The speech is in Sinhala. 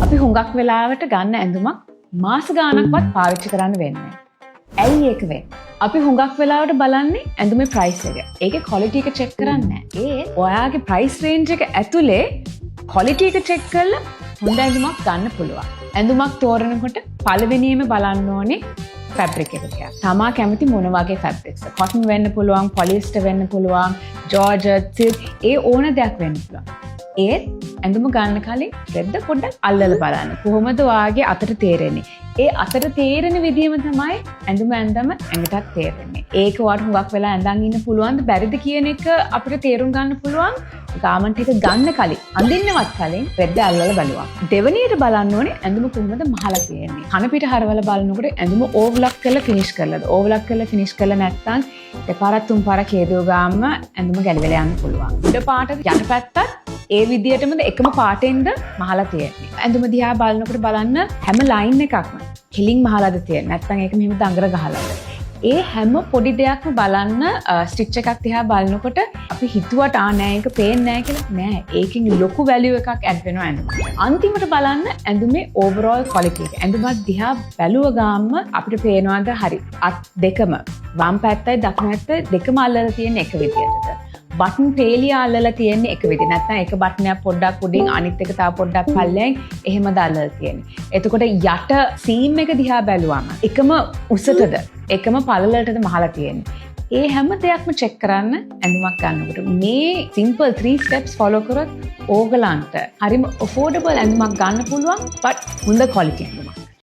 අපි හුඟක් වෙලාවට ගන්න ඇඳුමක් මාස ගානක්වත් පාවිච්චි කරන්න වෙන්නේ. ඇයි ඒක වෙන්නේ? අපි හුඟක් වෙලාවට බලන්නේ ඇඳුමේ ප්‍රයිස් එක. ඒකේ ක්වොලිටි එක චෙක් කරන්නේ නැහැ. ඔයාගේ ප්‍රයිස් රේන්ජ් එක ඇතුලේ ක්වොලිටි එක චෙක් කරලා හොඳ ඇඳුමක් ගන්න පුළුවන්. ඇඳුමක් තෝරනකොට පළවෙනියෙන්ම බලන්න ඕනේ ෆැබ්‍රික් එක කියලා. තමා කැමති මොන වගේ ෆැබ්‍රික්ස්. කොටන් වෙන්න පුළුවන්, පොලිස්ටර් වෙන්න පුළුවන්, ජෝර්ජට්, සිල්ක් ඒ ඕන දෙයක් වෙන්න පුළුවන්. ඒත් ඇඳුම ගන්න කලින් රෙද්ද පොඩ්ඩක් අල්ලලා බලන්න. කොහොමද ඔයාගේ අතට තේරෙන්නේ? ඒ අතට තේරෙන විදිහම තමයි ඇඳුම ඇඟටත් තේරෙන්නේ. ඒක වට හුඟක් වෙලා ඇඳන් ඉන්න පුළුවන්ද බැරිද කියන එක අපිට තේරුම් ගන්න පුළුවන් ගාමන්ට් එක ගන්න කලින්, අඳින්නවත් කලින් රෙද්ද අල්ලලා බලුවා. දෙවෙනියට බලන්න ඕනේ ඇඳුම කොහොමද මහලා තියෙන්නේ. කන පිට හරවලා බලනකොට ඇඳුම ඕවර්ලොක් කරලා ෆිනිෂ් කරලාද? ඕවර්ලොක් කරලා ෆිනිෂ් කරලා නැත්නම් දෙපාරක් තුන් පාරක් හේදුව ගාම ඇඳුම ගැලවිලා යන්න පුළුවන්. උඩ පාට යටපැත්තත් ඒ විදියටමද එකම පාටෙන්ද මහලා තියෙන්නේ. ඇඳුම දිහා බලනකොට බලන්න හැම ලයින් එකක්ම කෙලින් මහලාද තියෙන්නේ. නැත්නම් ඒක මෙහෙම දඟර ගහලාද. ඒ හැම පොඩි දෙයක්ම බලන්න ස්ටිච් එකක් දිහා බලනකොට අපි හිතුවට නෑ ඒක පේන්නේ නෑ කියලා නෑ. ඒකෙන් ලොකු වැලියු එකක් ඇඩ් වෙනවා ඇඳුමට. අන්තිමට බලන්න ඇඳුමේ ඕවරෝල් ක්වොලිටි එක. ඇඳුමක් දිහා බැලුව ගාම අපිට පේනවාද හරි අත් දෙකම වම් පැත්තයි දකුණු පැත්තයි දෙකම අල්ලලා තියෙන එක විදියටද? බටන් පේලිය අල්ලලා තියෙන්නේ එක විදිහ. නැත්නම් එක බටනයක් පොඩ්ඩක් උඩින් අනිත් එක තව පොඩ්ඩක් පල්ලෙන් එහෙමද අල්ලලා තියෙන්නේ. එතකොට යට සීම් එක දිහා බැලුවම එකම උසටද එකම පළලටද මහලා තියෙන්නේ. ඒ හැම දෙයක්ම චෙක් කරන්න ඇඳුමක් ගන්නකොට මේ සිම්පල් 3 steps follow කරොත් ඕගලන්ට හරිම affordable ඇඳුමක් ගන්න පුළුවන් but හොඳ quality ඇඳුමක්.